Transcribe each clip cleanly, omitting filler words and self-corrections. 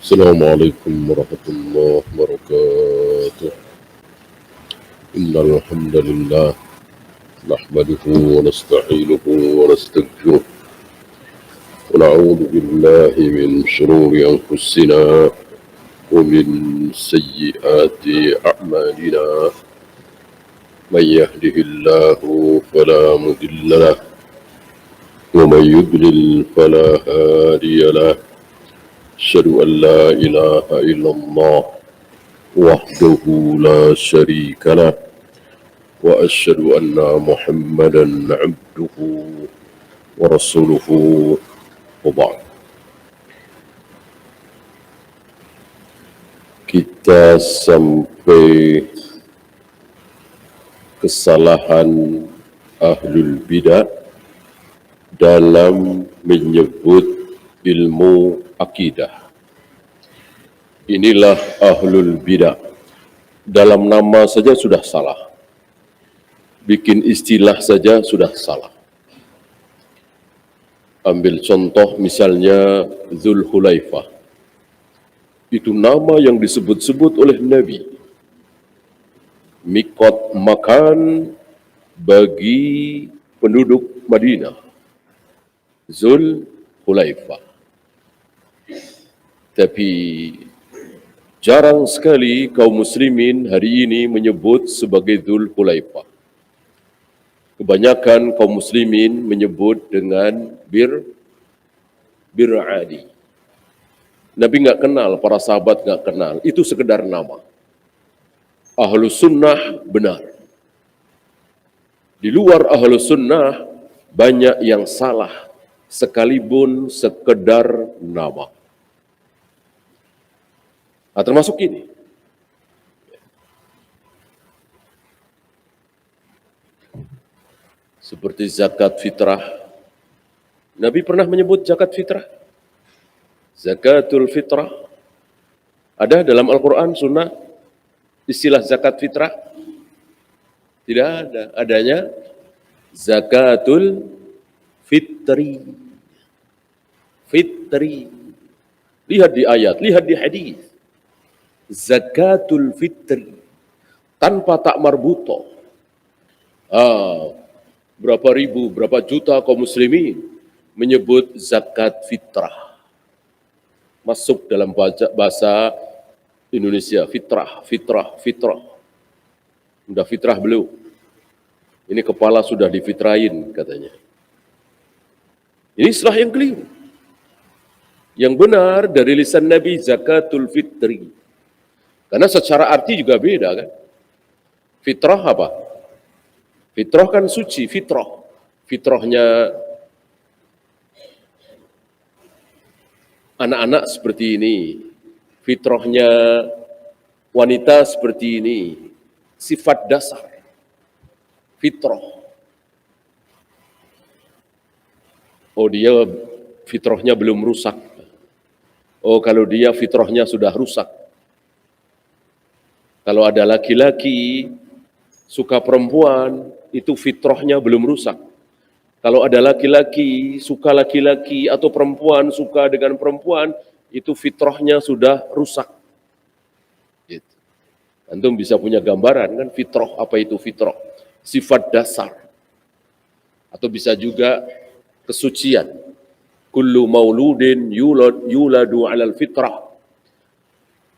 السلام عليكم ورحمة الله وبركاته. إن الحمد لله نحمده ونستعينه ونستغفره ونعوذ بالله من شرور أنفسنا ومن سيئات أعمالنا. من يهده الله فلا مضل له ومن يضلل فلا هادي له. أشهد أن لا إله إلا الله وحده لا شريك له وأشهد أن محمدا عبده ورسوله وبعد. Kita sampai kesalahan ahlul bidah dalam menyebut ilmu akidah. Inilah ahlul bidah. Dalam nama saja sudah salah. Bikin istilah saja sudah salah. Ambil contoh misalnya Dzulhulaifah. Itu nama yang disebut-sebut oleh Nabi. Mikot makan bagi penduduk Madinah. Dzulhulaifah. Tapi jarang sekali kaum muslimin hari ini menyebut sebagai Dzulhulaifah. Kebanyakan kaum muslimin menyebut dengan Bir Adi. Nabi enggak kenal, para sahabat enggak kenal. Itu sekedar nama. Ahlus sunnah benar. Di luar ahlus sunnah banyak yang salah sekalipun sekedar nama. Nah, termasuk ini. Seperti zakat fitrah. Nabi pernah menyebut zakat fitrah. Zakatul fitrah. Ada dalam Al-Quran, sunnah, istilah zakat fitrah? Tidak ada. Adanya zakatul fitri. Fitri. Lihat di ayat, lihat di hadis. Zakatul fitri. Tanpa tak marbuto. Berapa ribu, berapa juta kaum muslimin menyebut zakat fitrah. Masuk dalam bahasa Indonesia, fitrah, fitrah, fitrah. Sudah fitrah belum? Ini kepala sudah difitrahin katanya. Ini istilah yang keliru. Yang benar dari lisan Nabi zakatul fitri. Karena secara arti juga beda kan. Fitrah apa? Fitrah kan suci, fitrah. Fitrahnya anak-anak seperti ini. Fitrahnya wanita seperti ini. Sifat dasar. Fitrah. Oh, dia fitrahnya belum rusak. Oh, kalau dia fitrahnya sudah rusak. Kalau ada laki-laki suka perempuan, itu fitrahnya belum rusak. Kalau ada laki-laki suka laki-laki atau perempuan suka dengan perempuan, itu fitrahnya sudah rusak. Gitu. Antum bisa punya gambaran kan fitrah, apa itu fitrah? Sifat dasar. Atau bisa juga kesucian. Kullu mauludin yuladu alal fitrah.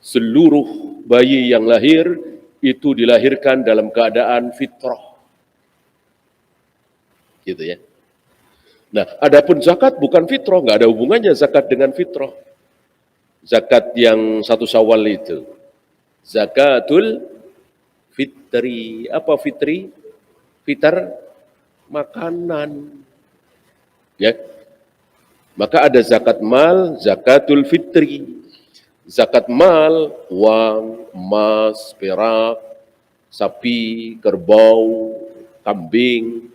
Seluruh bayi yang lahir itu dilahirkan dalam keadaan fitrah. Gitu ya. Nah, adapun zakat bukan fitrah, enggak ada hubungannya zakat dengan fitrah. Zakat yang 1 Syawal itu. Zakatul fitri. Apa fitri? Fitar makanan. Ya. Maka ada zakat mal, zakatul fitri. Zakat mal, uang, emas, perak, sapi, kerbau, kambing,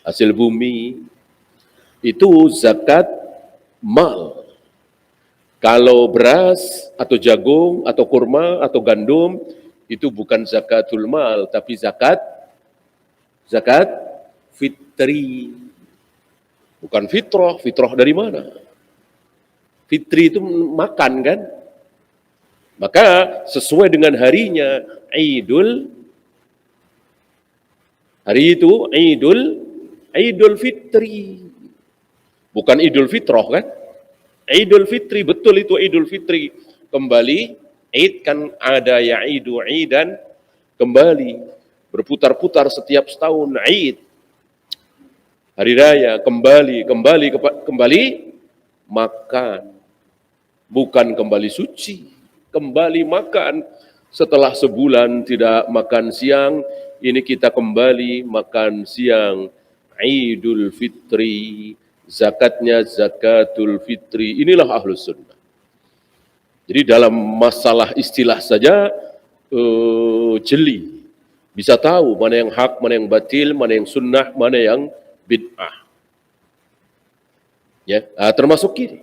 hasil bumi. Itu zakat mal. Kalau beras atau jagung atau kurma atau gandum itu bukan zakatul mal tapi zakat fitri. Bukan fitrah. Fitrah dari mana? Fitri itu makan kan? Maka sesuai dengan harinya, hari itu Idul Fitri. Bukan Idul Fitroh kan? Idul Fitri, betul itu Idul Fitri. Kembali, Id kan ada ya'idu idan, kembali. Berputar-putar setiap setahun, Id. Hari raya, kembali makan. Bukan kembali suci, kembali makan. Setelah sebulan tidak makan siang, ini kita kembali makan siang. Idul Fitri, zakatnya zakatul fitri. Inilah Ahlus Sunnah. Jadi dalam masalah istilah saja jeli. Bisa tahu mana yang hak, mana yang batil, mana yang sunnah, mana yang bid'ah. Ya, termasuk ini.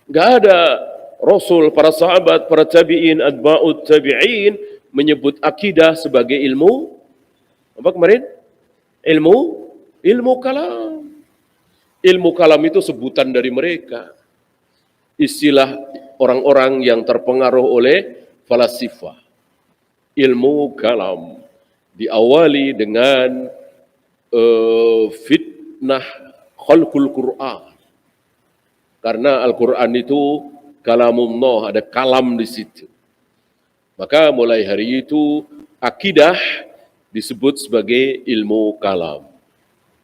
Enggak ada Rasul, para sahabat, para tabi'in, atba'ut tabi'in menyebut akidah sebagai ilmu apa kemarin? Ilmu kalam. Ilmu kalam itu sebutan dari mereka. Istilah orang-orang yang terpengaruh oleh falasifah. Ilmu kalam diawali dengan fitnah khalqul Quran. Karena Al-Quran itu kalamullah, ada kalam di situ. Maka mulai hari itu akidah disebut sebagai ilmu kalam.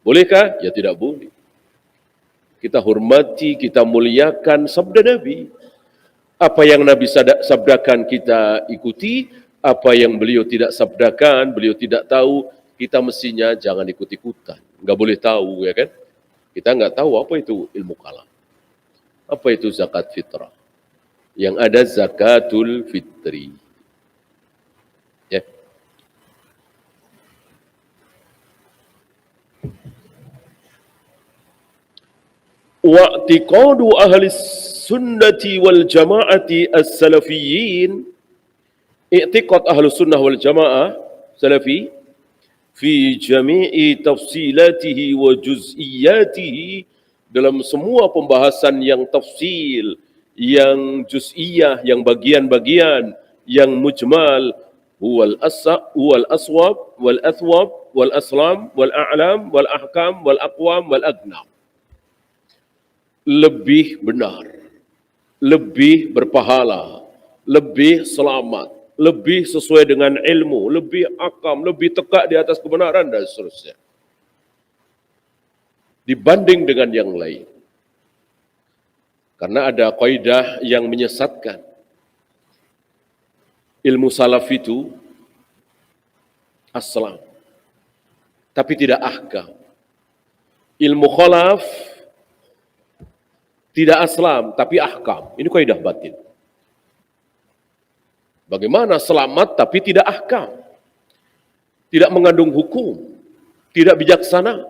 Bolehkah? Ya tidak boleh. Kita hormati, kita muliakan sabda Nabi. Apa yang Nabi sabdakan kita ikuti, apa yang beliau tidak sabdakan, beliau tidak tahu, kita mestinya jangan ikut-ikutan. Enggak boleh tahu, ya kan? Kita enggak tahu apa itu ilmu kalam. Apa itu zakat fitrah? Yang ada zakatul fitri. Ya. Wa'tiqadu ahli sunnati wal jama'ati as-salafiyyin, i'tiqad ahli sunnah wal jama'ah salafi fi jami'i tafsilatihi wa juz'iyatihi, dalam semua pembahasan yang tafsil, yang juz'iyah, yang bagian-bagian, yang mujmal, huwal aswab, wal athwab, wal aslam, wal a'lam, wal ahkam, wal aqwam, wal agnam. Lebih benar, lebih berpahala, lebih selamat, lebih sesuai dengan ilmu, lebih akam, lebih tegak di atas kebenaran, dan seterusnya. Dibanding dengan yang lain. Karena ada kaidah yang menyesatkan. Ilmu salaf itu aslam, tapi tidak ahkam. Ilmu khalaf tidak aslam, tapi ahkam. Ini kaidah batin. Bagaimana selamat tapi tidak ahkam? Tidak mengandung hukum, tidak bijaksana.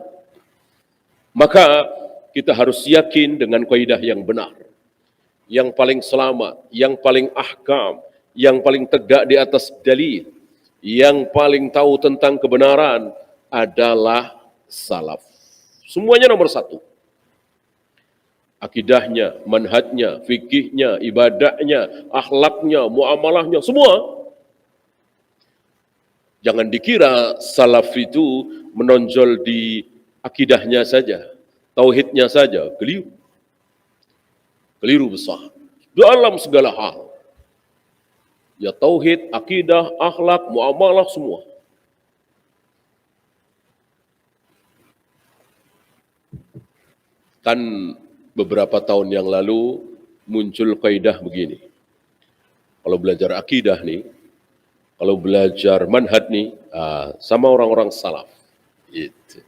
Maka kita harus yakin dengan kaidah yang benar. Yang paling selamat, yang paling ahkam, yang paling tegak di atas dalil, yang paling tahu tentang kebenaran adalah salaf. Semuanya nomor satu. Akidahnya, manhajnya, fikihnya, ibadahnya, akhlaknya, muamalahnya, semua. Jangan dikira salaf itu menonjol di akidahnya saja, tauhidnya saja, keliru. Keliru besar. Dalam segala hal. Ya tauhid, akidah, akhlak, muamalah, semua. Kan beberapa tahun yang lalu muncul kaidah begini. Kalau belajar akidah nih, kalau belajar manhaj nih, sama orang-orang salaf. Gitu.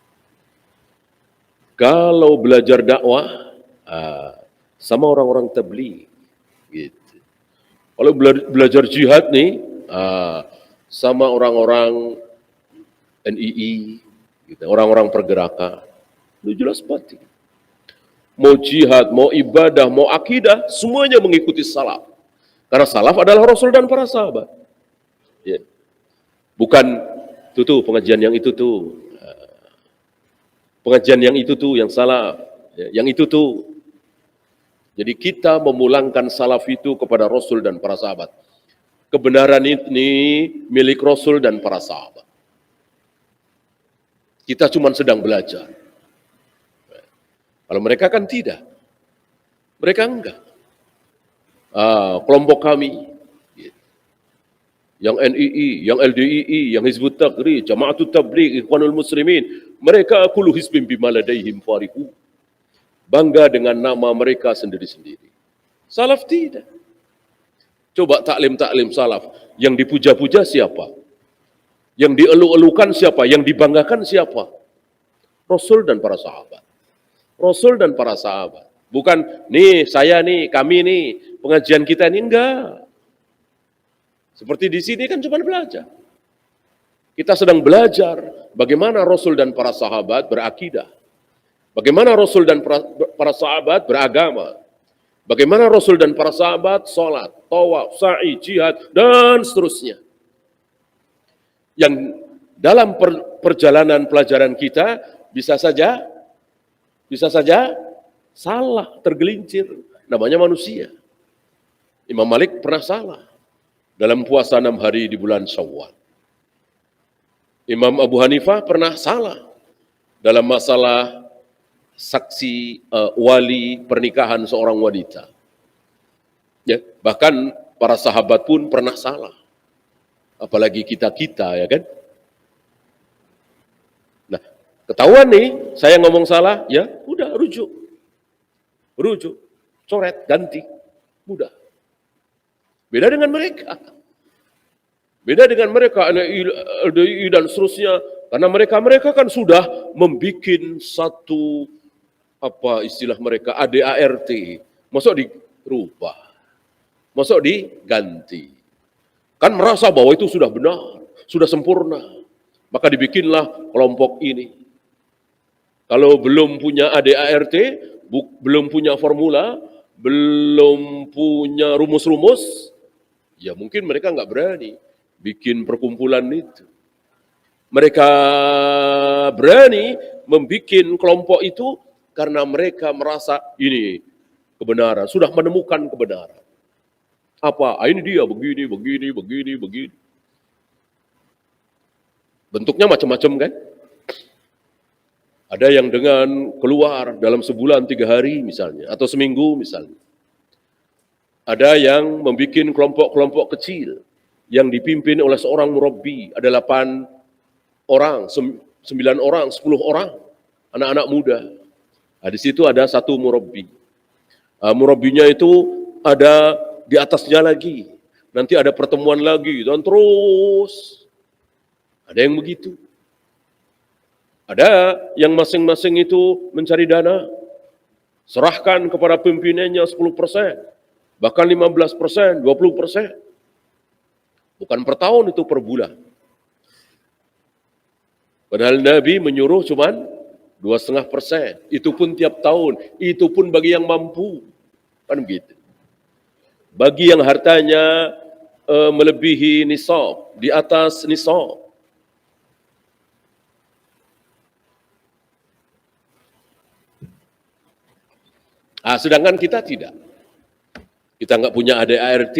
Kalau belajar dakwah, sama orang-orang tabligh. Gitu. Kalau belajar jihad nih, sama orang-orang NII, gitu. Orang-orang pergerakan. Itu jelas pasti. Mau jihad, mau ibadah, mau akidah, semuanya mengikuti salaf. Karena salaf adalah Rasul dan para sahabat. Ya. Bukan tuh pengajian yang itu tuh. Pengajian yang itu tuh yang salaf. Ya, yang itu tuh. Jadi kita memulangkan salaf itu kepada Rasul dan para sahabat. Kebenaran ini milik Rasul dan para sahabat. Kita cuma sedang belajar. Kalau mereka kan tidak. Mereka enggak. Kelompok kami, yang NII, yang LDII, yang Hizbut Tahrir, Jama'atut Tabligh, Ikhwanul Muslimin, mereka kullu hizbin bima ladaihim farihu. Bangga dengan nama mereka sendiri-sendiri. Salaf tidak. Coba taklim-taklim salaf. Yang dipuja-puja siapa? Yang dielu-elukan siapa? Yang dibanggakan siapa? Rasul dan para sahabat. Rasul dan para sahabat. Bukan, nih, saya nih, kami nih, pengajian kita ini, enggak. Seperti di sini kan cuma belajar. Kita sedang belajar bagaimana Rasul dan para sahabat berakidah. Bagaimana Rasul dan para sahabat beragama. Bagaimana Rasul dan para sahabat sholat, tawaf, sa'i, jihad, dan seterusnya. Yang dalam perjalanan pelajaran kita bisa saja salah, tergelincir. Namanya manusia. Imam Malik pernah salah dalam puasa 6 hari di bulan Syawal. Imam Abu Hanifah pernah salah dalam masalah saksi wali pernikahan seorang wanita. Ya, bahkan para sahabat pun pernah salah. Apalagi kita ya kan? Nah, ketahuan nih, saya ngomong salah, ya udah rujuk, coret, ganti, mudah. Beda dengan mereka. Beda dengan mereka, LDI dan seterusnya. Karena mereka kan sudah membuat satu, apa istilah mereka, ADART. Masuk dirubah. Masuk diganti. Kan merasa bahwa itu sudah benar, sudah sempurna. Maka dibikinlah kelompok ini. Kalau belum punya ADART, belum punya formula, belum punya rumus-rumus, ya mungkin mereka nggak berani bikin perkumpulan itu. Mereka berani membuat kelompok itu karena mereka merasa ini kebenaran, sudah menemukan kebenaran. Apa? Ini dia begini. Bentuknya macam-macam kan? Ada yang dengan keluar dalam sebulan 3 hari misalnya, atau seminggu misalnya. Ada yang membuat kelompok-kelompok kecil yang dipimpin oleh seorang murabbi, ada 8 orang, 9 orang, 10 orang, anak-anak muda. Nah, di situ ada satu murabbi. Murabbinya itu ada di atasnya lagi. Nanti ada pertemuan lagi dan terus. Ada yang begitu. Ada yang masing-masing itu mencari dana. Serahkan kepada pimpinannya 10%, bahkan 15%, 20%. Bukan per tahun, itu per bulan. Padahal Nabi menyuruh cuman 2,5%. Itu pun tiap tahun. Itu pun bagi yang mampu. Kan begitu. Bagi yang hartanya melebihi nisab, di atas nisab. Sedangkan kita tidak. Kita nggak punya ADART,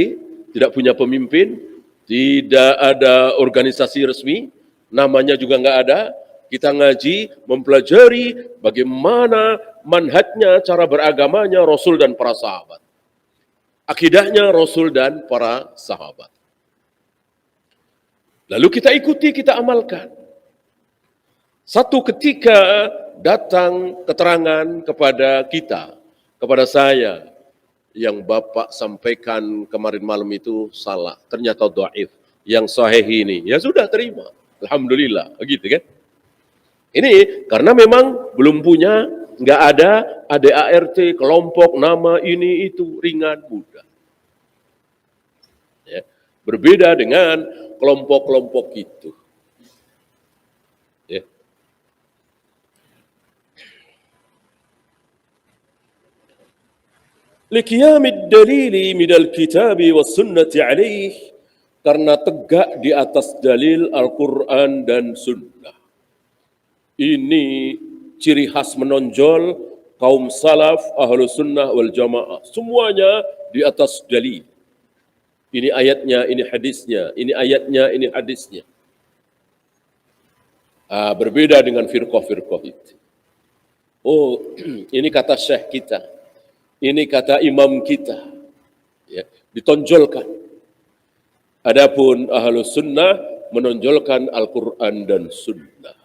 tidak punya pemimpin, tidak ada organisasi resmi, namanya juga nggak ada. Kita ngaji, mempelajari bagaimana manhajnya, cara beragamanya Rasul dan para sahabat. Akidahnya Rasul dan para sahabat. Lalu kita ikuti, kita amalkan. Satu ketika datang keterangan kepada kita, kepada saya, yang Bapak sampaikan kemarin malam itu salah, ternyata dhaif. Yang sahih ini, ya sudah terima. Alhamdulillah, begitu kan? Ini karena memang belum punya, nggak ada ADART, kelompok, nama ini itu, ringan, mudah. Ya, berbeda dengan kelompok-kelompok itu. Ya. Liqiyamid dalili minal kitabi was sunnati alaih, karena tegak di atas dalil Al-Quran dan Sunnah. Ini ciri khas menonjol kaum salaf, ahlu sunnah wal jamaah. Semuanya di atas dalil. Ini ayatnya, ini hadisnya, ini ayatnya, ini hadisnya. Berbeda dengan firqah-firqah itu. Oh, ini kata syekh kita. Ini kata imam kita. Ya, ditonjolkan. Adapun ahlu sunnah menonjolkan Al-Quran dan sunnah.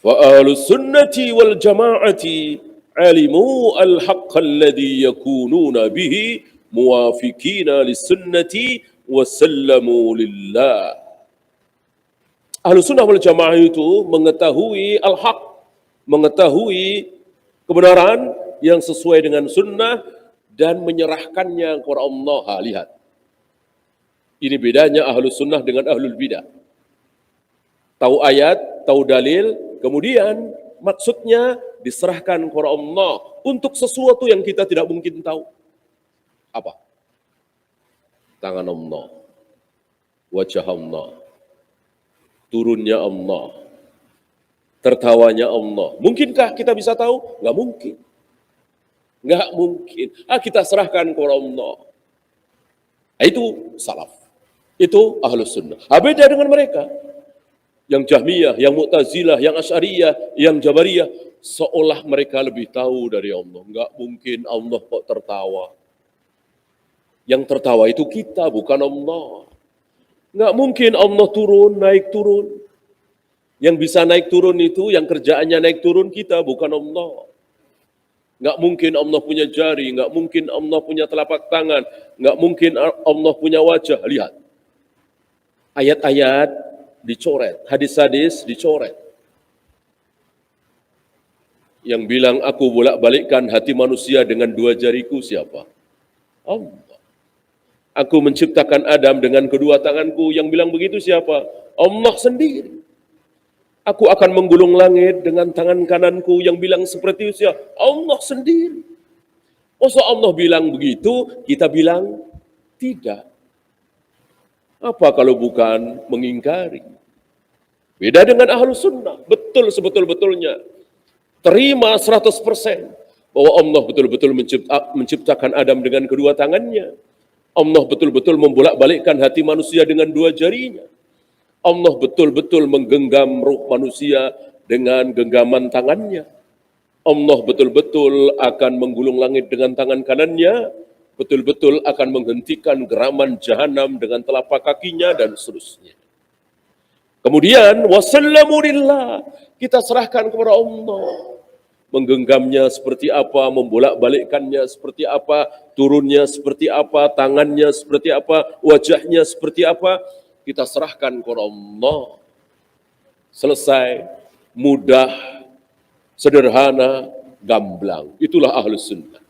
Fa ahlu sunnati wal jama'ati alimu al-haqqa alladhi yakununa bihi muwafiqina lis-sunnati wa sallamu lillah. Ahlu sunnah wal jamaah itu mengetahui al-haq, mengetahui kebenaran yang sesuai dengan sunnah dan menyerahkannya kepada Allah. Lihat. Ini bedanya ahlu sunnah dengan ahlul bidah. Tahu ayat, tahu dalil, kemudian maksudnya diserahkan kepada Allah untuk sesuatu yang kita tidak mungkin tahu. Apa? Tangan Allah, wajah Allah, turunnya Allah, tertawanya Allah. Mungkinkah kita bisa tahu? Nggak mungkin. Nggak mungkin. Kita serahkan kepada Allah. Itu salaf. Itu ahlus sunnah. Beda dengan mereka. Yang Jahmiyah, yang Mu'tazilah, yang Asy'ariyah, yang Jabariyah. Seolah mereka lebih tahu dari Allah. Nggak mungkin Allah kok tertawa. Yang tertawa itu kita, bukan Allah. Nggak mungkin Allah turun, naik turun. Yang bisa naik turun itu, yang kerjaannya naik turun kita, bukan Allah. Nggak mungkin Allah punya jari, nggak mungkin Allah punya telapak tangan, nggak mungkin Allah punya wajah. Lihat. Ayat-ayat dicoret, hadis-hadis dicoret. Yang bilang aku bolak-balikkan hati manusia dengan dua jariku siapa? Allah. Aku menciptakan Adam dengan kedua tanganku, yang bilang begitu siapa? Allah sendiri. Aku akan menggulung langit dengan tangan kananku, yang bilang seperti itu siapa? Allah sendiri. Masa Allah bilang begitu, kita bilang tidak. Apa kalau bukan mengingkari? Beda dengan ahlu sunnah. Betul sebetul-betulnya. Terima 100% bahwa Allah betul-betul menciptakan Adam dengan kedua tangannya. Allah betul-betul membolak-balikkan hati manusia dengan dua jarinya. Allah betul-betul menggenggam ruh manusia dengan genggaman tangannya. Allah betul-betul akan menggulung langit dengan tangan kanannya, betul-betul akan menghentikan geraman jahanam dengan telapak kakinya, dan seterusnya. Kemudian, wasallamu lillah, kita serahkan kepada Allah. Menggenggamnya seperti apa, membolak-balikkannya seperti apa, turunnya seperti apa, tangannya seperti apa, wajahnya seperti apa, kita serahkan kepada Allah. Selesai, mudah, sederhana, gamblang. Itulah ahlus sunnah.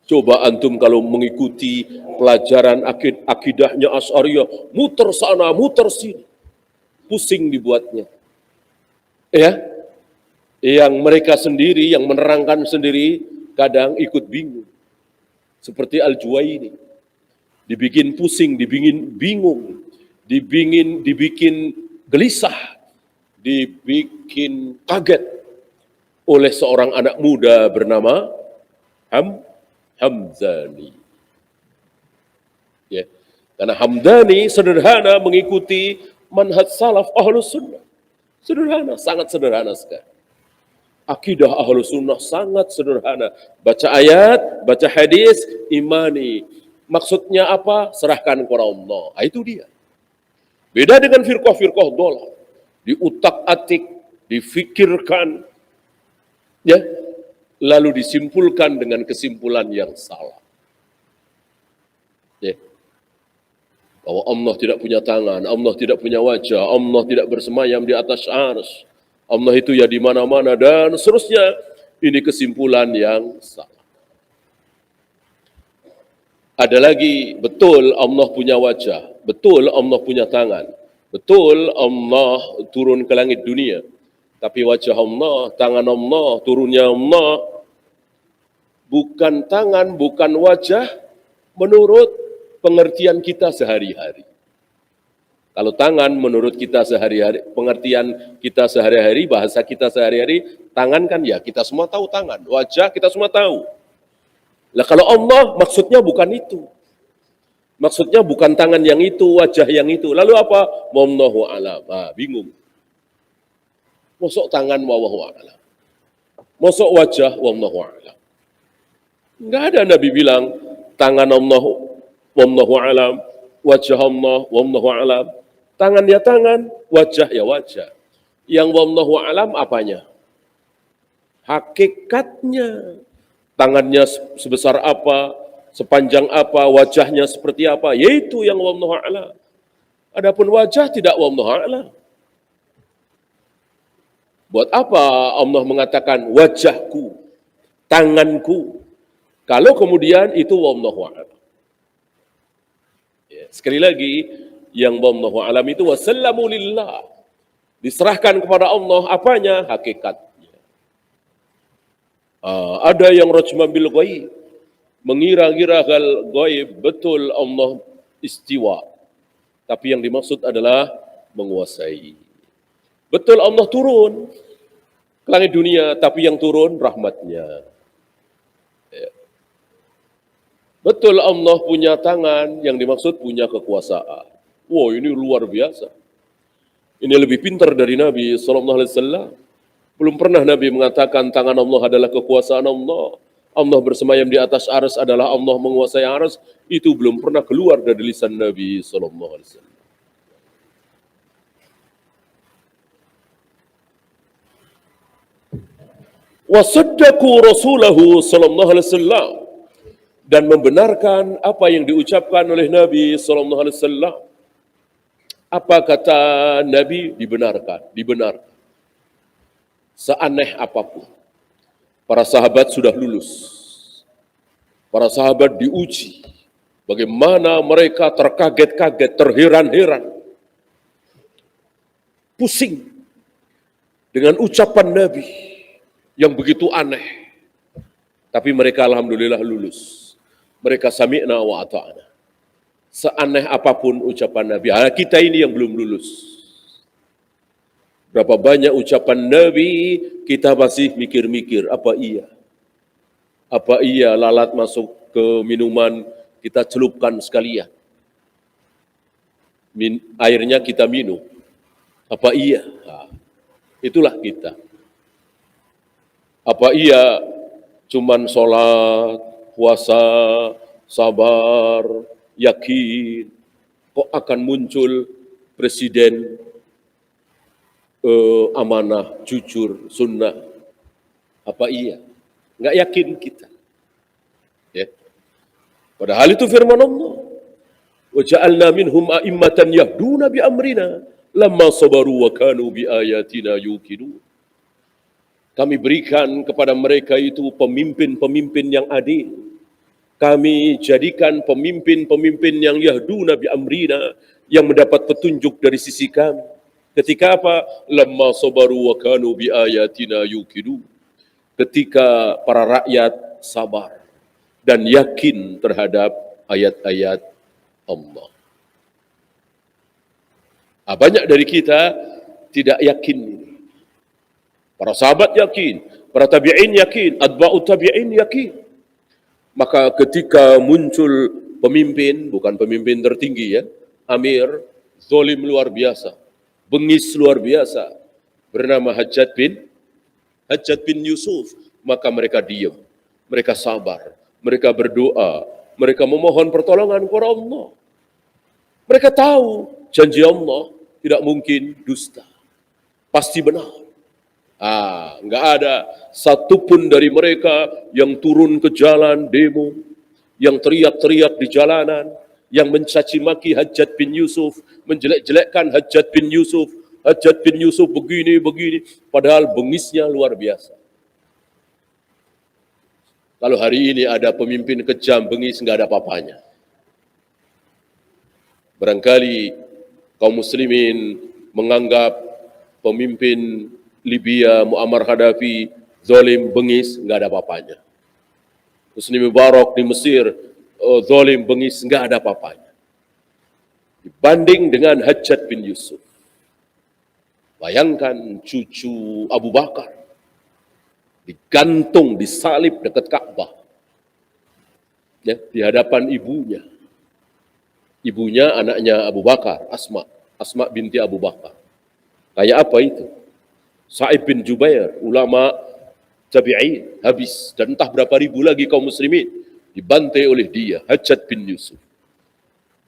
Coba antum kalau mengikuti pelajaran akidahnya Asy'ariyah, muter sana, muter sini. Pusing dibuatnya. Ya, yang mereka sendiri, yang menerangkan sendiri, kadang ikut bingung. Seperti Al-Juwaini. Dibikin pusing, dibikin bingung, dibikin gelisah, dibikin kaget oleh seorang anak muda bernama Hamdani. Ya. Karena Hamdani sederhana mengikuti manhaj salaf ahlus sunnah. Sederhana, sangat sederhana sekali. Akidah ahlus sunnah sangat sederhana. Baca ayat, baca hadis, imani. Maksudnya apa? Serahkan kepada Allah. Itu dia. Beda dengan firqah-firqah dhalah. Diutak-atik, difikirkan, ya, lalu disimpulkan dengan kesimpulan yang salah. Ya. Bahwa Allah tidak punya tangan, Allah tidak punya wajah, Allah tidak bersemayam di atas arsy, Allah itu ya di mana-mana, dan seterusnya. Ini kesimpulan yang salah. Ada lagi, betul Allah punya wajah, betul Allah punya tangan, betul Allah turun ke langit dunia. Tapi wajah Allah, tangan Allah, turunnya Allah, bukan tangan, bukan wajah, menurut pengertian kita sehari-hari. Kalau tangan menurut kita sehari-hari, pengertian kita sehari-hari, bahasa kita sehari-hari, tangan kan ya kita semua tahu tangan, wajah kita semua tahu. Lah kalau Allah maksudnya bukan itu. Maksudnya bukan tangan yang itu, wajah yang itu. Lalu apa? Wallahu a'lam. Bingung. Mosok tangan wallahu a'lam. Mosok wajah wallahu a'lam. Enggak ada Nabi bilang tangan Allah wallahu a'lam, wajah Allah wallahu a'lam. Tangan ya tangan, wajah ya wajah. Yang wallahu a'lam apanya? Hakikatnya. Tangannya sebesar apa, sepanjang apa, wajahnya seperti apa, yaitu yang wallahu a'lam. Adapun wajah tidak wallahu a'lam. Buat apa Allah mengatakan wajahku, tanganku, kalau kemudian itu wallahu a'lam. Ya, sekali lagi, yang wallahu a'lam itu wasallamu lillah. Diserahkan kepada Allah apanya? Hakikatnya. Ada yang rajman bil ghaib, mengira-gira hal gaib, betul Allah istiwa. Tapi yang dimaksud adalah menguasai. Betul Allah turun ke langit dunia, tapi yang turun rahmatnya. Ya. Betul Allah punya tangan, yang dimaksud punya kekuasaan. Wow, ini luar biasa. Ini lebih pintar dari Nabi SAW. Belum pernah Nabi mengatakan tangan Allah adalah kekuasaan Allah. Allah bersemayam di atas arsy adalah Allah menguasai arsy. Itu belum pernah keluar dari lisan Nabi SAW. Wasaddaqu rasulahu sallallahu alaihi wasallam, dan membenarkan apa yang diucapkan oleh Nabi sallallahu alaihi wasallam. Apa kata Nabi? Dibenarkan. Seaneh apapun. Para sahabat sudah lulus. Para sahabat diuji. Bagaimana mereka terkaget-kaget, terheran-heran. Pusing dengan ucapan Nabi yang begitu aneh. Tapi mereka alhamdulillah lulus. Mereka sami'na wa ata'na. Seaneh apapun ucapan Nabi. Kita ini yang belum lulus. Berapa banyak ucapan Nabi, kita masih mikir-mikir, apa iya? Apa iya lalat masuk ke minuman, kita celupkan sekalian. Airnya kita minum. Apa iya? Itulah kita. Apa iya cuman sholat, puasa, sabar, yakin, kok akan muncul presiden amanah, jujur, sunnah? Apa iya? Nggak yakin kita. Ya. Padahal itu firman Allah. Wa ja'alna minhum a'immatan yahduna bi amrina lamma sabaru wa kanu bi ayatina yuqinun. Kami berikan kepada mereka itu pemimpin-pemimpin yang adil. Kami jadikan pemimpin-pemimpin yang yahduna bi amrina, yang mendapat petunjuk dari sisi kami. Ketika apa? Lamma sabaru wa kanu bi ayatina yuqinun. Ketika para rakyat sabar dan yakin terhadap ayat-ayat Allah. Banyak dari kita tidak yakin ini. Para sahabat yakin, para tabi'in yakin, atba'ut tabi'in yakin. Maka ketika muncul pemimpin, bukan pemimpin tertinggi ya, amir, zalim luar biasa, bengis luar biasa, bernama Hajjaj bin Yusuf, maka mereka diam, mereka sabar, mereka berdoa, mereka memohon pertolongan kepada Allah. Mereka tahu janji Allah tidak mungkin dusta, pasti benar. Enggak ada satupun dari mereka yang turun ke jalan demo, yang teriak-teriak di jalanan, yang mencaci maki Hajjaj bin Yusuf, menjelek-jelekkan Hajjaj bin Yusuf. Hajjaj bin Yusuf begini, padahal bengisnya luar biasa. Kalau hari ini ada pemimpin kejam, bengis, enggak ada apa-apanya. Barangkali kaum muslimin menganggap pemimpin Libya, Muammar Gaddafi, zalim, bengis, enggak ada apa-apanya. Husni Mubarak di Mesir, zalim, bengis, enggak ada apa-apanya. dibanding dengan Hajjaj bin Yusuf. Bayangkan cucu Abu Bakar digantung, disalib dekat Ka'bah, ya, di hadapan ibunya. Ibunya anaknya Abu Bakar, Asma binti Abu Bakar. Kayak apa itu? Sa'id bin Jubair, ulama tabi'in, habis. Dan entah berapa ribu lagi kaum muslimin dibantai oleh dia, Hajjaj bin Yusuf.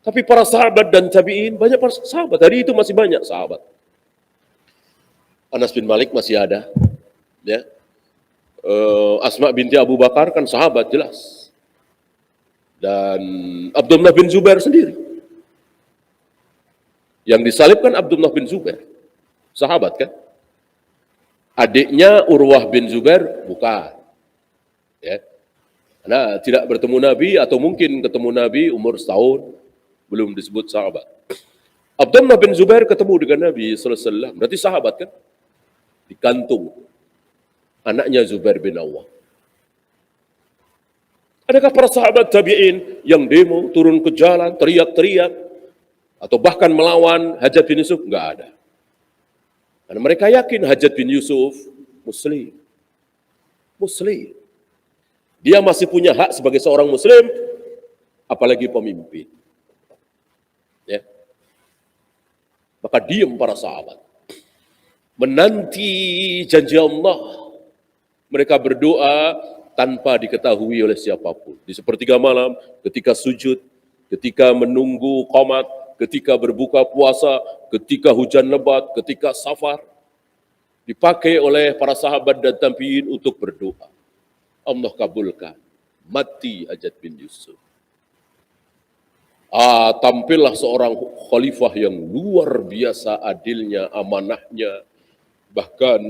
Tapi para sahabat dan tabi'in, banyak para sahabat. Hari itu masih banyak sahabat. Anas bin Malik masih ada. Ya. Asma binti Abu Bakar kan sahabat jelas. Dan Abdullah bin Zubair sendiri. Yang disalibkan Abdullah bin Zubair. Sahabat kan? Adiknya Urwah bin Zubair bukan. Ya. Karena tidak bertemu Nabi atau mungkin ketemu Nabi umur setahun, belum disebut sahabat. Abdullah bin Zubair ketemu dengan Nabi SAW, berarti sahabat kan? Digantung anaknya Zubair bin Awwam. Adakah para sahabat tabi'in yang demo, turun ke jalan, teriak-teriak, atau bahkan melawan Hajjaj bin Yusuf? Enggak ada. Karena mereka yakin Hajjaj bin Yusuf Muslim. Muslim. Dia masih punya hak sebagai seorang Muslim, apalagi pemimpin. Ya. Maka diam para sahabat. Menanti janji Allah. Mereka berdoa tanpa diketahui oleh siapapun. Di sepertiga malam, ketika sujud, ketika menunggu qomat, ketika berbuka puasa, ketika hujan lebat, ketika safar, dipakai oleh para sahabat dan tabi'in untuk berdoa. Allah kabulkan. Mati Hajjaj bin Yusuf. Tampillah seorang khalifah yang luar biasa adilnya, amanahnya. Bahkan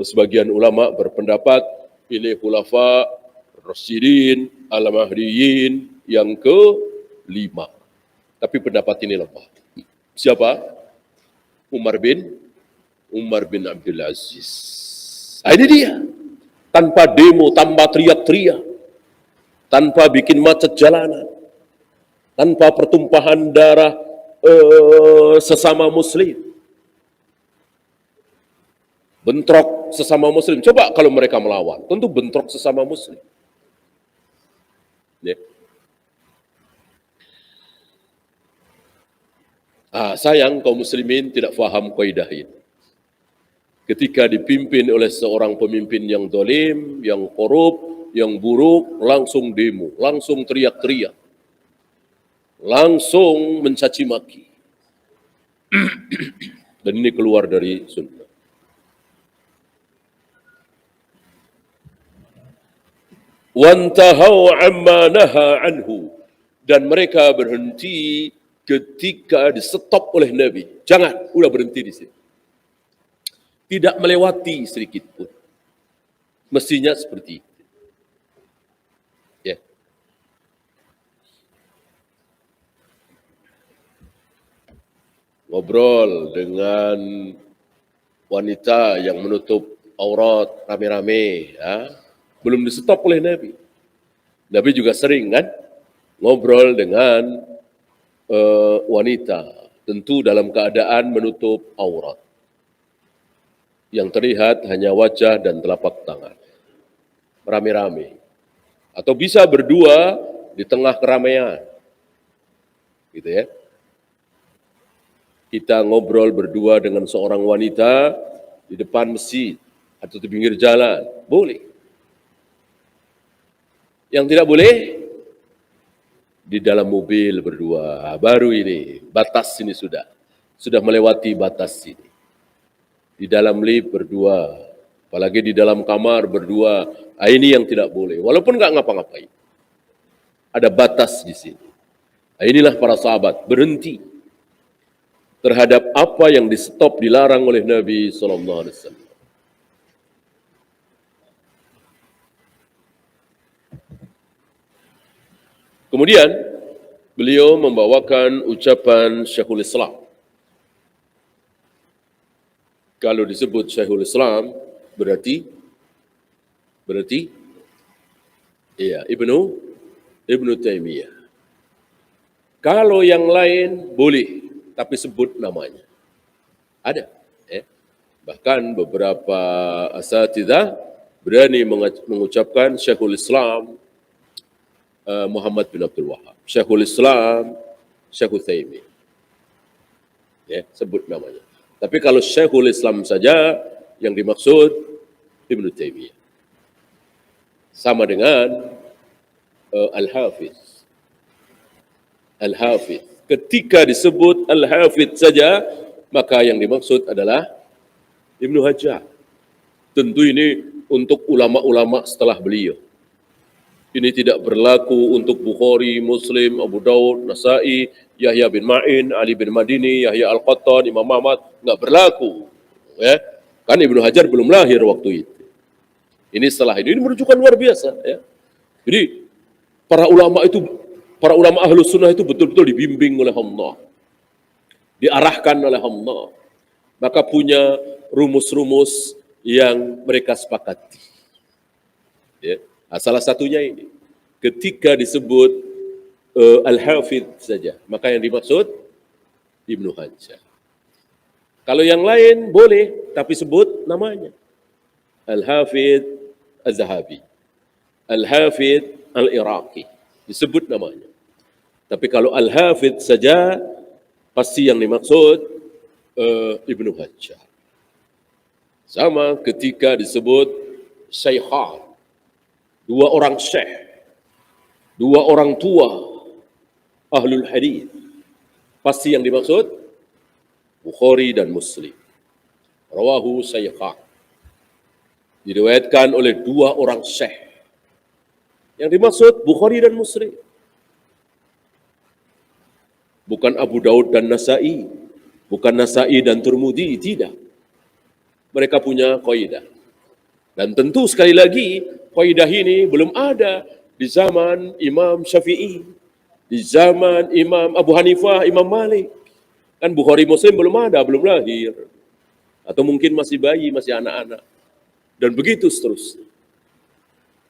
sebagian ulama berpendapat ini khulafa Rasyidin al-Mahdiyin yang ke-5. Tapi pendapat ini lemah. Siapa? Umar bin Abdul Aziz. Ini dia. Tanpa demo, tanpa teriak-teriak, tanpa bikin macet jalanan, tanpa pertumpahan darah sesama muslim. Bentrok sesama muslim. Coba kalau mereka melawan, tentu bentrok sesama muslim. Ya. Sayang kaum muslimin tidak faham kaidah ini. Ketika dipimpin oleh seorang pemimpin yang dolim, yang korup, yang buruk, langsung demo, langsung teriak-teriak, langsung mencaci maki. Dan ini keluar dari sunnah. Wantahau amma naha anhu, dan mereka berhenti ketika di-stop oleh Nabi. Jangan, udah berhenti di sini. Tidak melewati sedikit pun. Mestinya seperti itu. Ya. Ngobrol dengan wanita yang menutup aurat rame-rame, ya. Belum di-stop oleh Nabi. Nabi juga sering kan ngobrol dengan wanita, tentu dalam keadaan menutup aurat. Yang terlihat hanya wajah dan telapak tangan. Rame-rame. Atau bisa berdua di tengah keramaian. Gitu ya. Kita ngobrol berdua dengan seorang wanita di depan masjid atau di pinggir jalan. Boleh. Yang tidak boleh di dalam mobil berdua. Baru ini, batas ini sudah melewati batas ini. Di dalam lift berdua, apalagi di dalam kamar berdua. Ini yang tidak boleh, walaupun nggak ngapa-ngapain. Ada batas di sini. Inilah para sahabat berhenti terhadap apa yang di-stop, dilarang oleh Nabi SAW. Kemudian beliau membawakan ucapan Syekhul Islam. Kalau disebut Syekhul Islam berarti iya Ibnu Taimiyah. Kalau yang lain boleh, tapi sebut namanya. Ada. Bahkan beberapa asatidzah berani mengucapkan Syekhul Islam Muhammad bin Abdul Wahab, Syekhul Islam Syekh Utsaimin. Sebut namanya. Tapi kalau Syekhul Islam saja yang dimaksud Ibnu Taimiyah. Sama dengan Al-Hafiz. Al-Hafiz. Ketika disebut Al-Hafiz saja, maka yang dimaksud adalah Ibnu Hajar. Tentu ini untuk ulama-ulama setelah beliau. Ini tidak berlaku untuk Bukhari, Muslim, Abu Daud, Nasai, Yahya bin Ma'in, Ali bin Madini, Yahya Al-Qattan, Imam Ahmad. Enggak berlaku. Kan Ibnu Hajar belum lahir waktu itu. Ini setelah ini menunjukkan luar biasa. Jadi para ulama Ahlus Sunnah itu betul-betul dibimbing oleh Allah. Diarahkan oleh Allah. Maka punya rumus-rumus yang mereka sepakati. Salah satunya ini. Ketika disebut Al-Hafidh saja, maka yang dimaksud Ibnu Hajar. Kalau yang lain boleh, tapi sebut namanya. Al-Hafidh Az-Zahabi, Al-Hafidh Al-Iraqi, disebut namanya. Tapi kalau Al-Hafidh saja, pasti yang dimaksud Ibnu Hajar. Sama ketika disebut Syaikhan, dua orang syekh, dua orang tua Ahlul Hadis, pasti yang dimaksud Bukhari dan Muslim. Rawahu Syaikhan, diriwayatkan oleh dua orang syekh. Yang dimaksud Bukhari dan Muslim, bukan Abu Daud dan Nasai, bukan Nasai dan Tirmidzi, tidak. Mereka punya kaidah. Dan tentu sekali lagi, kaidah ini belum ada di zaman Imam Syafi'i, di zaman Imam Abu Hanifah, Imam Malik. Kan Bukhari Muslim belum ada, belum lahir. Atau mungkin masih bayi, masih anak-anak. Dan begitu seterusnya.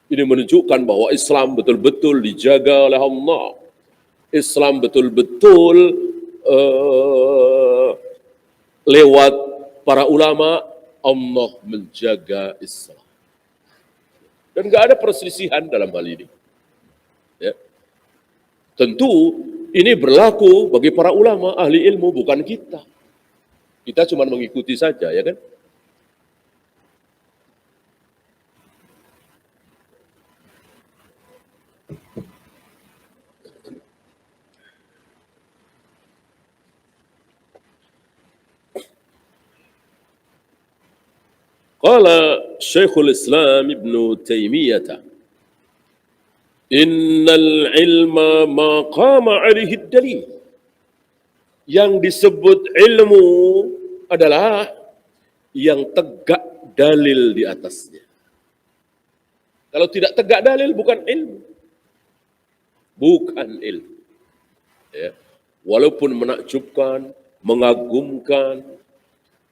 Ini menunjukkan bahwa Islam betul-betul dijaga oleh Allah. Islam betul-betul lewat para ulama, Allah menjaga Islam. Dan enggak ada perselisihan dalam hal ini. Tentu ini berlaku bagi para ulama, ahli ilmu, bukan kita. Kita cuma mengikuti saja, ya kan? Qala Syekhul Islam Ibnu Taimiyah, innal ilma ma qama alaihi dalil. Yang disebut ilmu adalah yang tegak dalil di atasnya. Kalau tidak tegak dalil bukan ilmu. Bukan ilmu. Walaupun menakjubkan, mengagumkan,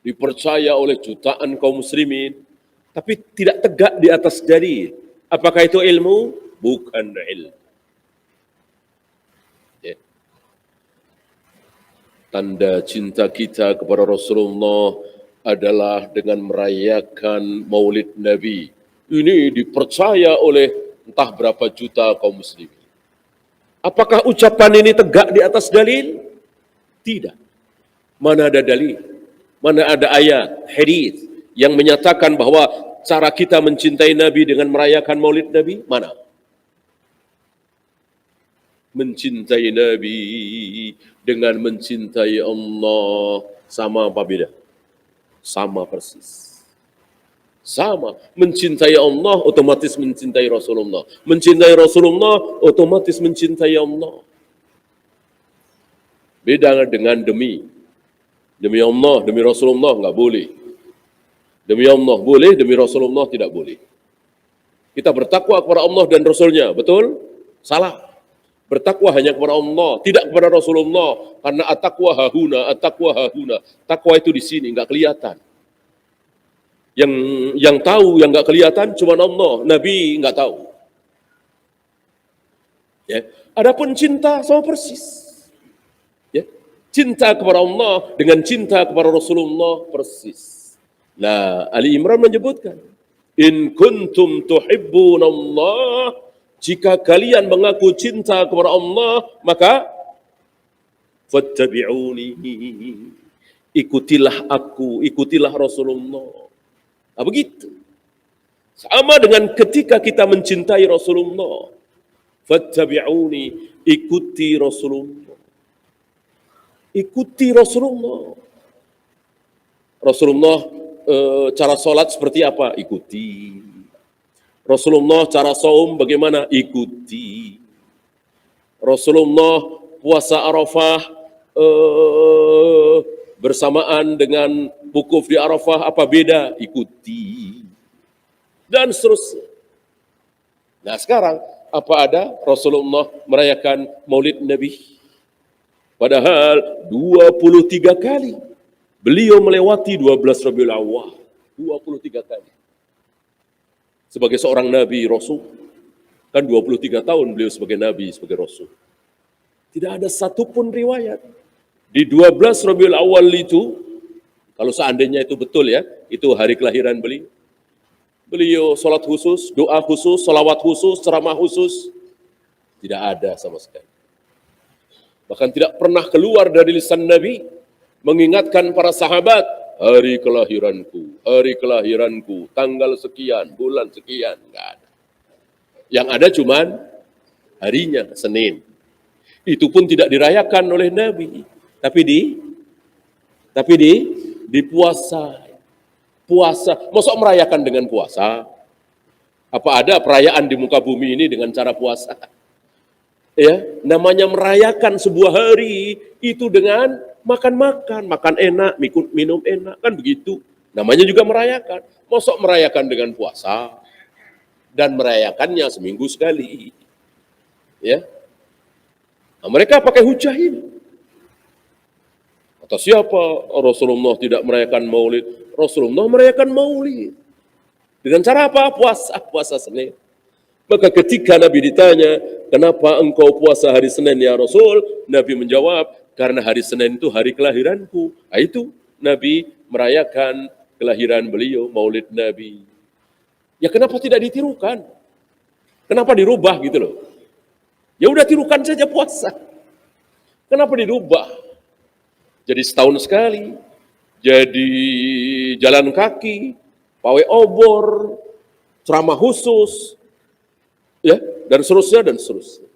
dipercaya oleh jutaan kaum muslimin, tapi tidak tegak di atas dalil. Apakah itu ilmu? Bukan ilmu. Tanda cinta kita kepada Rasulullah adalah dengan merayakan Maulid Nabi. Ini dipercaya oleh entah berapa juta kaum muslimin. Apakah ucapan ini tegak di atas dalil? Tidak. Mana ada dalil? Mana ada ayat, hadis yang menyatakan bahwa cara kita mencintai Nabi dengan merayakan Maulid Nabi? Mana? Mencintai Nabi dengan mencintai Allah sama apa beda? Sama persis. Sama. Mencintai Allah otomatis mencintai Rasulullah. Mencintai Rasulullah otomatis mencintai Allah. Beda dengan demi Allah, demi Rasulullah enggak boleh. Demi Allah boleh, demi Rasulullah tidak boleh. Kita bertakwa kepada Allah dan Rasulnya, betul? Salah. Bertakwa hanya kepada Allah, tidak kepada Rasulullah. Karena at-taqwa hahuna, at-taqwa hahuna. Takwa itu di sini, enggak kelihatan. Yang tahu, yang enggak kelihatan cuma Allah. Nabi enggak tahu. Adapun cinta sama persis. Cinta kepada Allah dengan cinta kepada Rasulullah persis. Nah, Ali Imran menyebutkan, in kuntum tuhibbunallah, jika kalian mengaku cinta kepada Allah, maka fattabi'uni, ikutilah aku, ikutilah Rasulullah. Nah, begitu. Sama dengan ketika kita mencintai Rasulullah, fattabi'uni, ikuti Rasulullah. Ikuti Rasulullah. Rasulullah cara sholat seperti apa? Ikuti. Rasulullah cara saum bagaimana? Ikuti. Rasulullah puasa Arafah bersamaan dengan wukuf di Arafah apa beda? Ikuti. Dan seterusnya. Nah sekarang apa ada Rasulullah merayakan Maulid Nabi? Padahal 23 kali beliau melewati 12 Rabiul Awwal. 23 kali. Sebagai seorang Nabi Rasul, kan 23 tahun beliau sebagai Nabi, sebagai Rasul. Tidak ada satupun riwayat. Di 12 Rabiul Awwal itu, kalau seandainya itu betul ya, itu hari kelahiran beliau. Beliau sholat khusus, doa khusus, sholawat khusus, ceramah khusus. Tidak ada sama sekali. Bahkan tidak pernah keluar dari lisan Nabi mengingatkan para sahabat, hari kelahiranku, tanggal sekian, bulan sekian, enggak ada. Yang ada cuman harinya, Senin. Itu pun tidak dirayakan oleh Nabi, tapi di puasa. Puasa, masa merayakan dengan puasa? Apa ada perayaan di muka bumi ini dengan cara puasa? Ya, namanya merayakan sebuah hari itu dengan makan enak, minum enak, kan begitu. Namanya juga merayakan. Masa merayakan dengan puasa dan merayakannya seminggu sekali. Ya. Nah, mereka pakai hujah ini. Atau siapa Rasulullah tidak merayakan Maulid? Rasulullah merayakan Maulid. Dengan cara apa? Puasa Senin. Maka ketika Nabi ditanya, kenapa engkau puasa hari Senin ya Rasul? Nabi menjawab, karena hari Senin itu hari kelahiranku. Nah, itu Nabi merayakan kelahiran beliau, Maulid Nabi. Ya kenapa tidak ditirukan? Kenapa dirubah gitu loh? Ya udah tirukan saja puasa. Kenapa dirubah? Jadi setahun sekali, jadi jalan kaki, pawai obor, ceramah khusus, ya, dan seterusnya.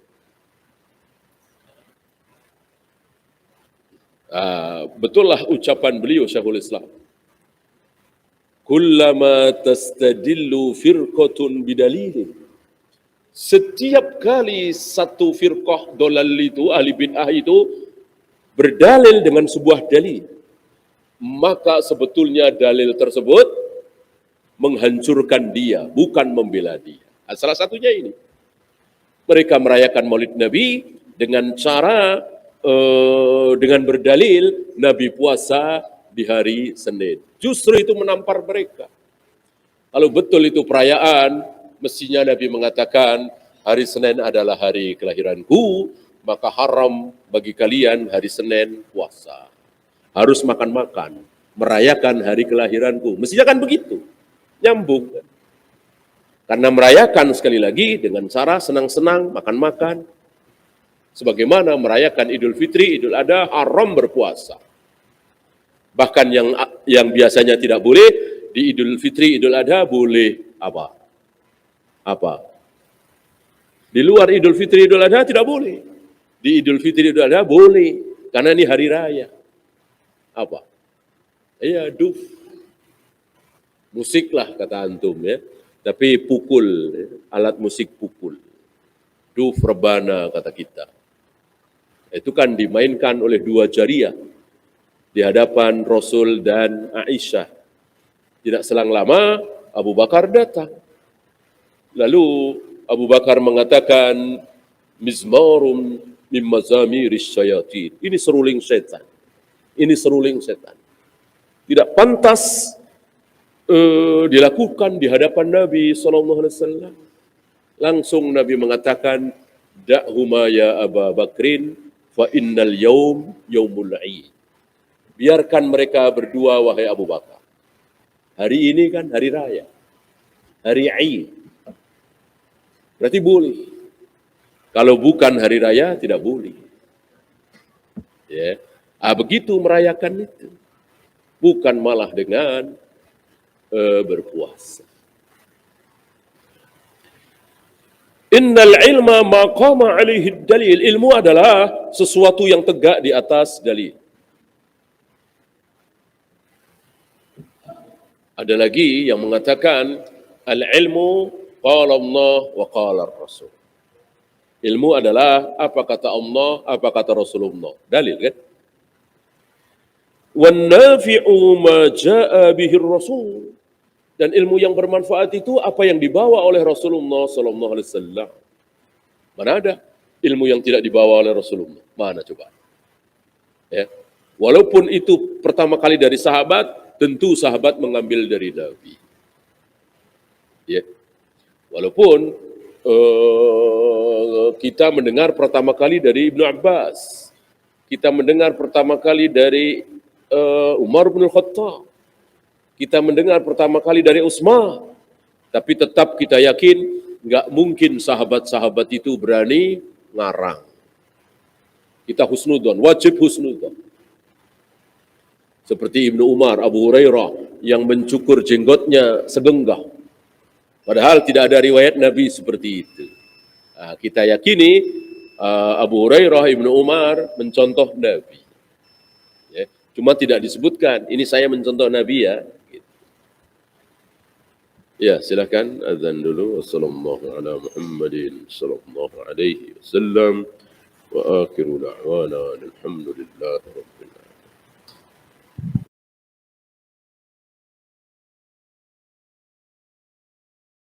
Betullah ucapan beliau Syekhul Islam. Kullama tastadillu firqatun bidalilin. Setiap kali satu firqah dolal itu, ahli bid'ah itu berdalil dengan sebuah dalil, maka sebetulnya dalil tersebut menghancurkan dia, bukan membela dia. Salah satunya ini. Mereka merayakan Maulid Nabi dengan cara dengan berdalil Nabi puasa di hari Senin. Justru itu menampar mereka. Kalau betul itu perayaan, mestinya Nabi mengatakan hari Senin adalah hari kelahiranku, maka haram bagi kalian hari Senin puasa. Harus makan-makan, merayakan hari kelahiranku. Mestinya kan begitu. Nyambung. Karena merayakan sekali lagi dengan cara senang-senang, makan-makan. Sebagaimana merayakan Idul Fitri, Idul Adha, haram berpuasa. Bahkan yang biasanya tidak boleh, di Idul Fitri, Idul Adha boleh apa? Di luar Idul Fitri, Idul Adha tidak boleh. Di Idul Fitri, Idul Adha boleh. Karena ini hari raya. Apa? Iya, duf. Musik lah kata antum ya. Tapi pukul, alat musik pukul. Duf rebana kata kita. Itu kan dimainkan oleh dua jariah di hadapan Rasul dan Aisyah. Tidak selang lama Abu Bakar datang. Lalu Abu Bakar mengatakan, mizmarum min mazamiris syayatin. Ini seruling setan. Ini seruling setan. Tidak pantas dilakukan di hadapan Nabi SAW. Langsung Nabi mengatakan, da'huma ya Aba Bakrin, Fa innal yaum yaumul 'id. Biarkan mereka berdua, wahai Abu Bakar. Hari ini kan hari raya, hari Id. Berarti boleh. Kalau bukan hari raya tidak boleh. Ya. Begitu merayakan itu. Bukan malah dengan berpuasa. Innal ilma maqama alaihi dalil. Ilmu adalah sesuatu yang tegak di atas dalil. Ada lagi yang mengatakan al-ilmu qala Allah wa qala Rasul. Ilmu adalah apa kata Allah, apa kata Rasulullah. Dalil kan? Wan nafi'u ma jaa bihi Rasul. Dan ilmu yang bermanfaat itu apa yang dibawa oleh Rasulullah sallallahu alaihi wasallam. Mana ada ilmu yang tidak dibawa oleh Rasulullah? Mana coba? Ya. Walaupun itu pertama kali dari sahabat, tentu sahabat mengambil dari Nabi. Ya. Walaupun kita mendengar pertama kali dari Ibnu Abbas, kita mendengar pertama kali dari Umar bin Khattab, kita mendengar pertama kali dari Utsman, tapi tetap kita yakin nggak mungkin sahabat-sahabat itu berani ngarang. Kita husnudzon, wajib husnudzon. Seperti Ibnu Umar, Abu Hurairah yang mencukur jenggotnya segenggam. Padahal tidak ada riwayat Nabi seperti itu. Nah, kita yakini Abu Hurairah, Ibnu Umar mencontoh Nabi. Ya, cuma tidak disebutkan, ini saya mencontoh Nabi ya. Gitu. Ya, silakan azan dulu. Wassalamualaikum warahmatullahi wabarakatuh. Wa akhiru da'wana alhamdulillahi rabbil